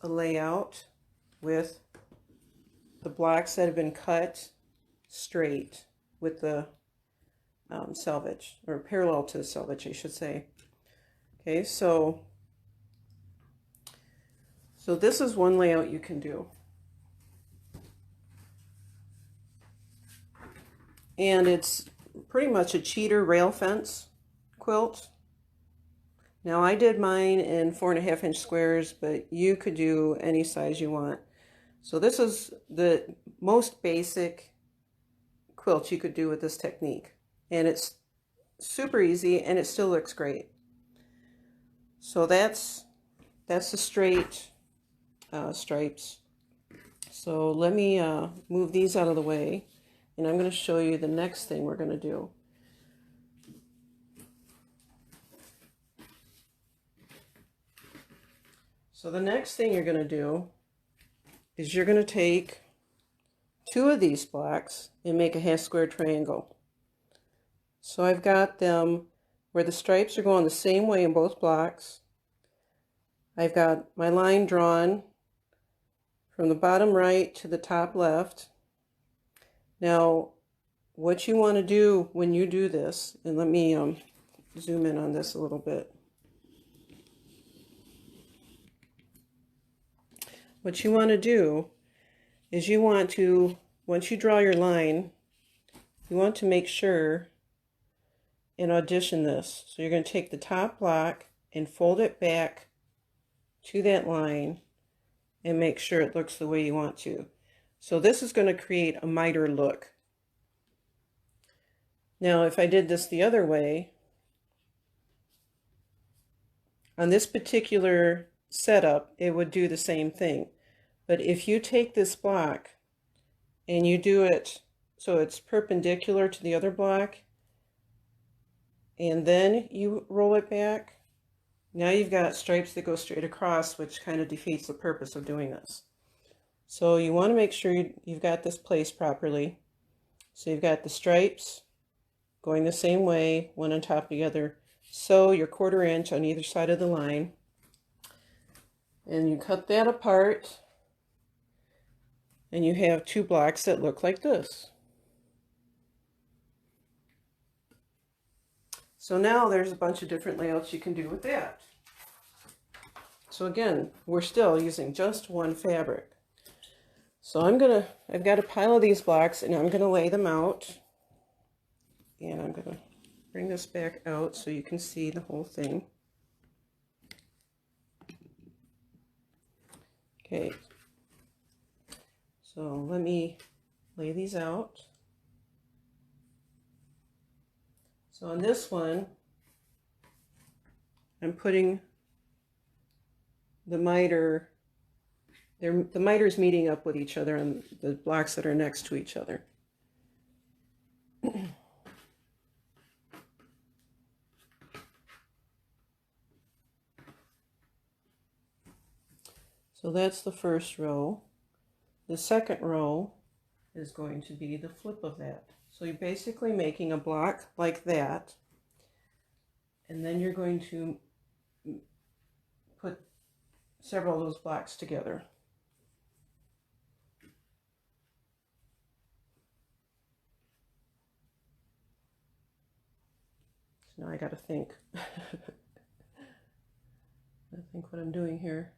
a layout with the blocks that have been cut straight with the selvage, or parallel to the selvage, I should say. Okay, so this is one layout you can do. And it's pretty much a cheater rail fence quilt. Now I did mine in 4.5-inch squares, but you could do any size you want. So this is the most basic quilt you could do with this technique. And it's super easy and it still looks great. So that's the straight stripes. So let me move these out of the way, and I'm going to show you the next thing we're going to do. So the next thing you're going to do is you're going to take 2 of these blocks and make a half square triangle. So I've got them where the stripes are going the same way in both blocks. I've got my line drawn from the bottom right to the top left. Now, what you want to do when you do this, and let me zoom in on this a little bit. What you want to do is you want to, once you draw your line, you want to make sure and audition this. So you're going to take the top block and fold it back to that line and make sure it looks the way you want to. So this is going to create a miter look. Now if I did this the other way, on this particular setup it would do the same thing. But if you take this block and you do it so it's perpendicular to the other block and then you roll it back, now you've got stripes that go straight across, which kind of defeats the purpose of doing this. So you want to make sure you've got this placed properly. So you've got the stripes going the same way, one on top of the other. So your 1/4 inch on either side of the line. And you cut that apart. And you have 2 blocks that look like this. So now there's a bunch of different layouts you can do with that. So again, we're still using just one fabric. So I've got a pile of these blocks and I'm gonna lay them out. And I'm gonna bring this back out so you can see the whole thing. Okay, so let me lay these out. So on this one, I'm putting the miter, the miters meeting up with each other on the blocks that are next to each other. So that's the first row. The second row is going to be the flip of that. So you're basically making a block like that, and then you're going to put several of those blocks together. So now I got to think. I think what I'm doing here.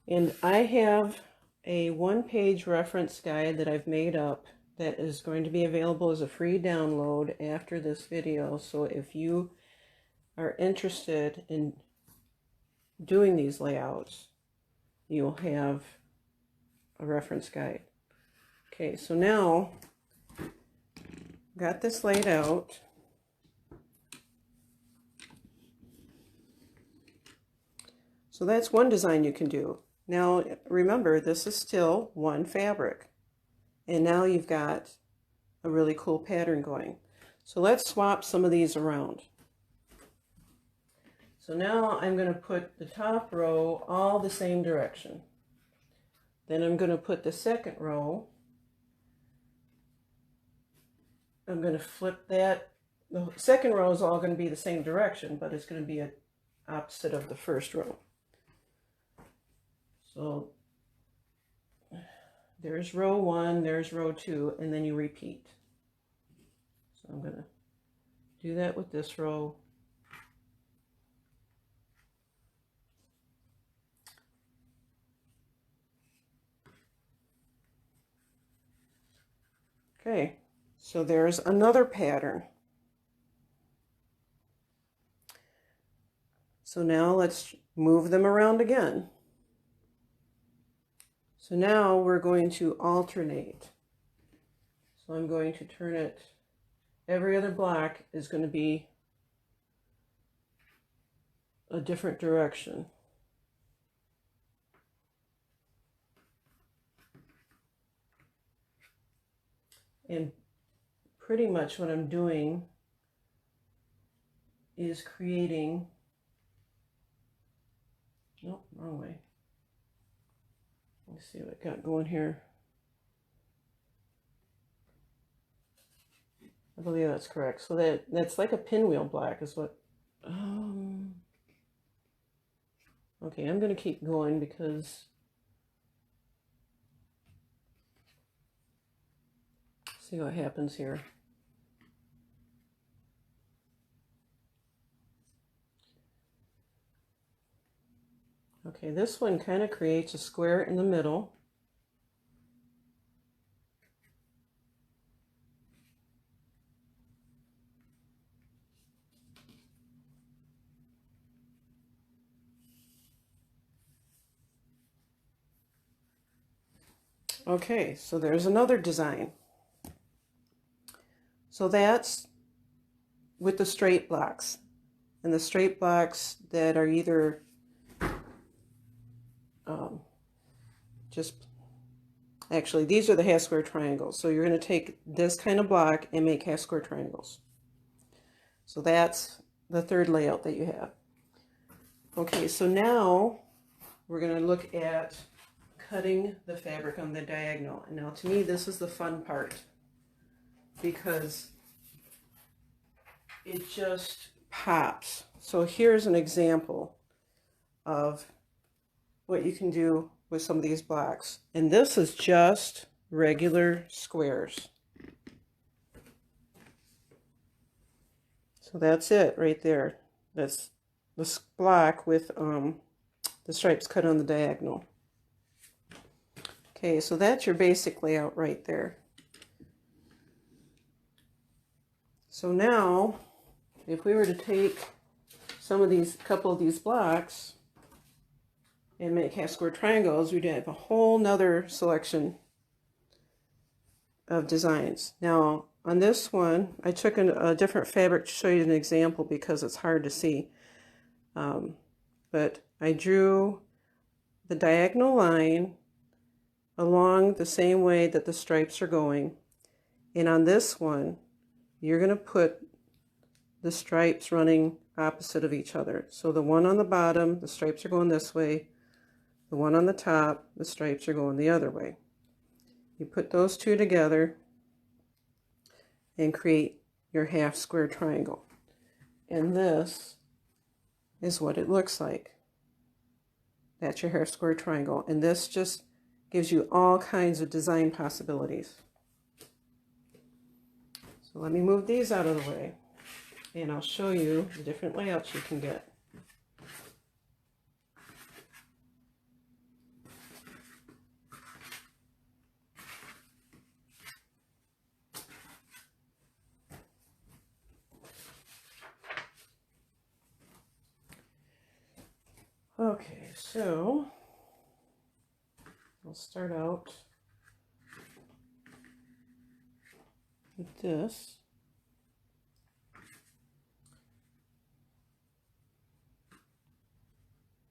And I have a 1-page reference guide that I've made up that is going to be available as a free download after this video. So if you are interested in doing these layouts, you'll have a reference guide. Okay, so now got this laid out. So that's one design you can do. Now remember, this is still one fabric, and now you've got a really cool pattern going. So let's swap some of these around. So now I'm going to put the top row all the same direction. Then I'm going to put the second row I'm going to flip that. The second row is all going to be the same direction, but it's going to be opposite of the first row. So there's row 1, there's row 2, and then you repeat. So I'm going to do that with this row. Okay, so there's another pattern. So now let's move them around again. So now we're going to alternate. So I'm going to turn it, every other block is going to be a different direction. And pretty much what I'm doing is creating, nope, wrong way. Let's see what I got going here. I believe that's correct. So that's like a pinwheel block is what, okay, I'm going to keep going because see what happens here. Okay, this one kind of creates a square in the middle. Okay, so there's another design. So that's with the straight blocks. And the straight blocks that are either actually these are the half square triangles. So you're going to take this kind of block and make half square triangles. So that's the third layout that you have. Okay, so now we're going to look at cutting the fabric on the diagonal. And now to me this is the fun part because it just pops. So here's an example of what you can do with some of these blocks. And this is just regular squares. So that's it right there. That's this block with the stripes cut on the diagonal. Okay, so that's your basic layout right there. So now, if we were to take some of these, couple of these blocks and make half square triangles, we'd have a whole nother selection of designs. Now, on this one, I took a different fabric to show you an example because it's hard to see. But I drew the diagonal line along the same way that the stripes are going. And on this one, you're going to put the stripes running opposite of each other. So the one on the bottom, the stripes are going this way. The one on the top, the stripes are going the other way. You put those two together and create your half square triangle. And this is what it looks like. That's your half square triangle. And this just gives you all kinds of design possibilities. So let me move these out of the way and I'll show you the different layouts you can get. Okay, so I'll start out with this.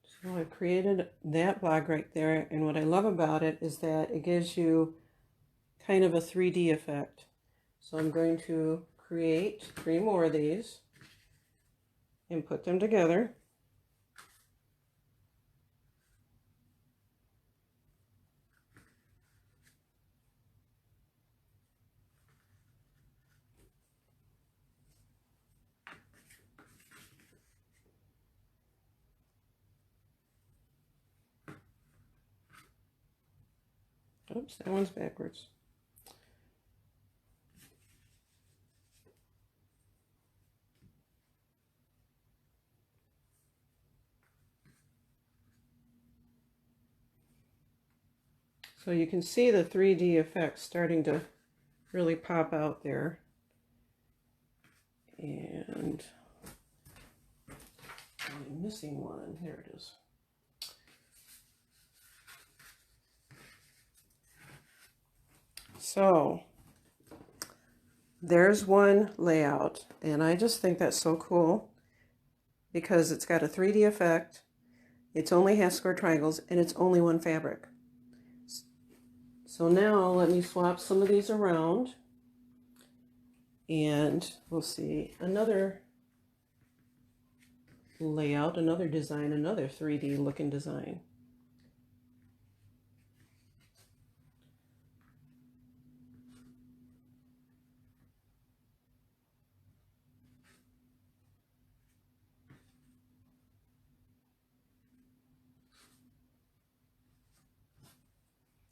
So I created that block right there, and what I love about it is that it gives you kind of a 3D effect. So I'm going to create 3 more of these and put them together. Oops, that one's backwards. So you can see the 3D effect starting to really pop out there. And I'm missing one. Here it is. So there's one layout, and I just think that's so cool because it's got a 3D effect. It's only half square triangles, and it's only one fabric. So now let me swap some of these around, and we'll see another layout, another design, another 3D looking design.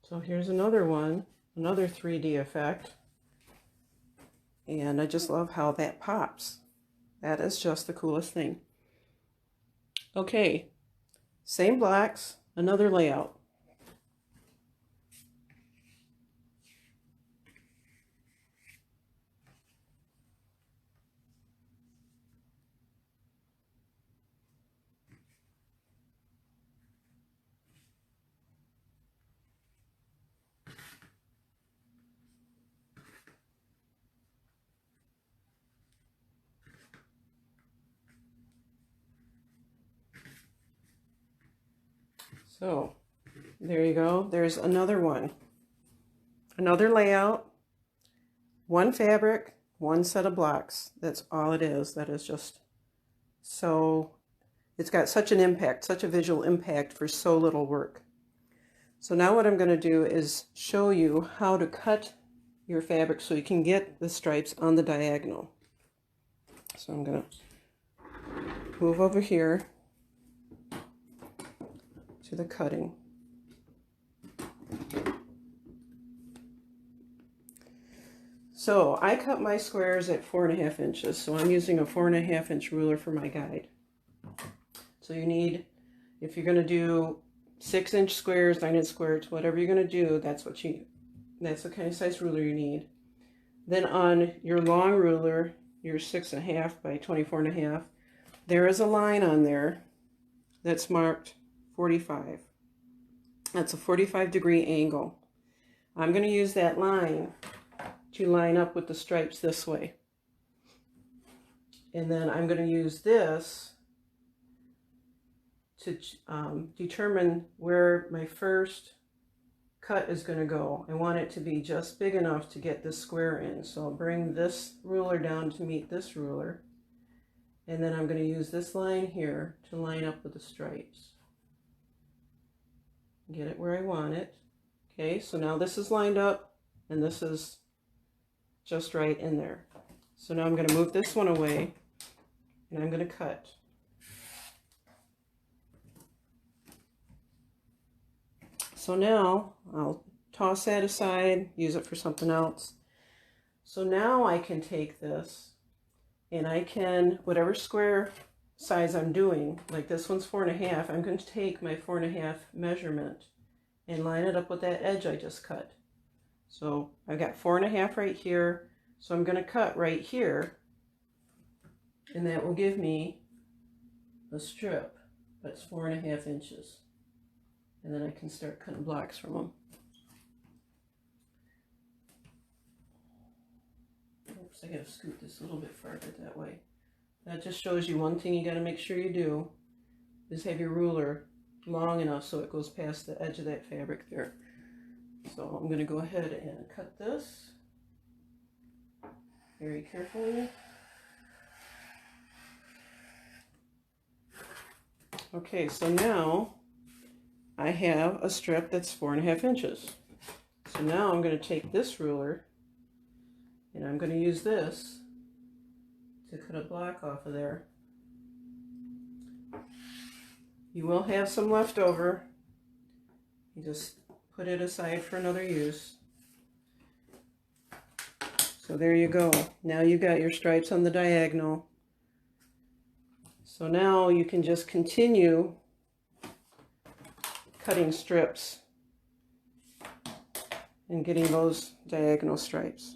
So here's another one, another 3D effect. And I just love how that pops. That is just the coolest thing. Okay, same blocks, another layout. So there you go. There's another one. Another layout, one fabric, one set of blocks. That's all it is. That is just so, it's got such an impact, such a visual impact for so little work. So now what I'm going to do is show you how to cut your fabric so you can get the stripes on the diagonal. So I'm going to move over here to the cutting. So I cut my squares at 4.5 inches. So I'm using a 4.5 inch ruler for my guide. So you need, if you're going to do 6-inch squares, 9-inch squares, whatever you're going to do, that's the kind of size ruler you need. Then on your long ruler, your 6.5 by 24.5, there is a line on there that's marked 45. That's a 45-degree angle. I'm going to use that line to line up with the stripes this way. And then I'm going to use this to determine where my first cut is going to go. I want it to be just big enough to get this square in. So I'll bring this ruler down to meet this ruler. And then I'm going to use this line here to line up with the stripes. Get it where I want it. Okay, so now this is lined up and this is just right in there. So now I'm going to move this one away and I'm going to cut. So now I'll toss that aside, use it for something else. So now I can take this and I can, whatever square size I'm doing, like this one's 4.5, I'm going to take my 4.5 measurement and line it up with that edge I just cut. So I've got 4.5 right here, so I'm going to cut right here, and that will give me a strip that's 4.5 inches. And then I can start cutting blocks from them. Oops, I gotta scoot this a little bit farther that way. That just shows you one thing you gotta make sure you do is have your ruler long enough so it goes past the edge of that fabric there. So I'm gonna go ahead and cut this very carefully. Okay, so now I have a strip that's 4.5 inches. So now I'm going to take this ruler and I'm going to use this to cut a block off of there. You will have some left over. You just put it aside for another use. So there you go. Now you've got your stripes on the diagonal. So now you can just continue cutting strips and getting those diagonal stripes.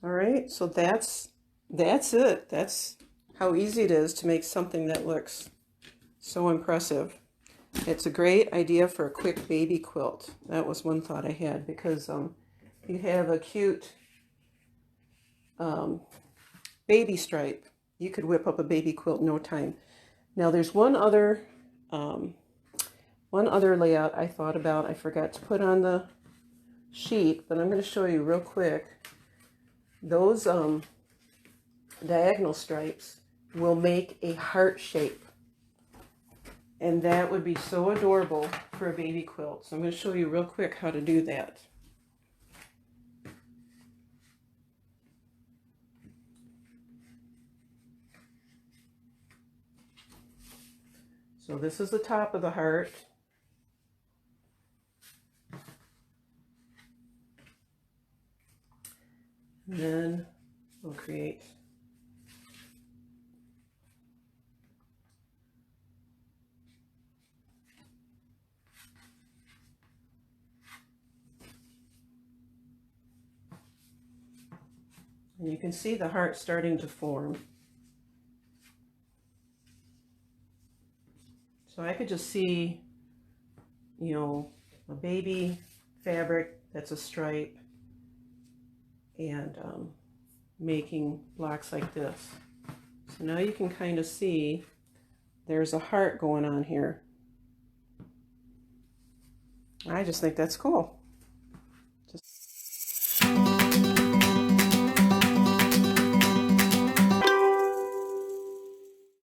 All right, so that's it. That's how easy it is to make something that looks so impressive. It's a great idea for a quick baby quilt. That was one thought I had, because you have a cute baby stripe, you could whip up a baby quilt in no time. Now there's one other layout I thought about. I forgot to put on the sheet, but I'm going to show you real quick. Those diagonal stripes will make a heart shape, and that would be so adorable for a baby quilt. So I'm going to show you real quick how to do that. So this is the top of the heart. And then we'll create and you can see the heart starting to form. So I could just see, you know, a baby fabric that's a stripe, and making blocks like this. So now you can kind of see there's a heart going on here. I just think that's cool.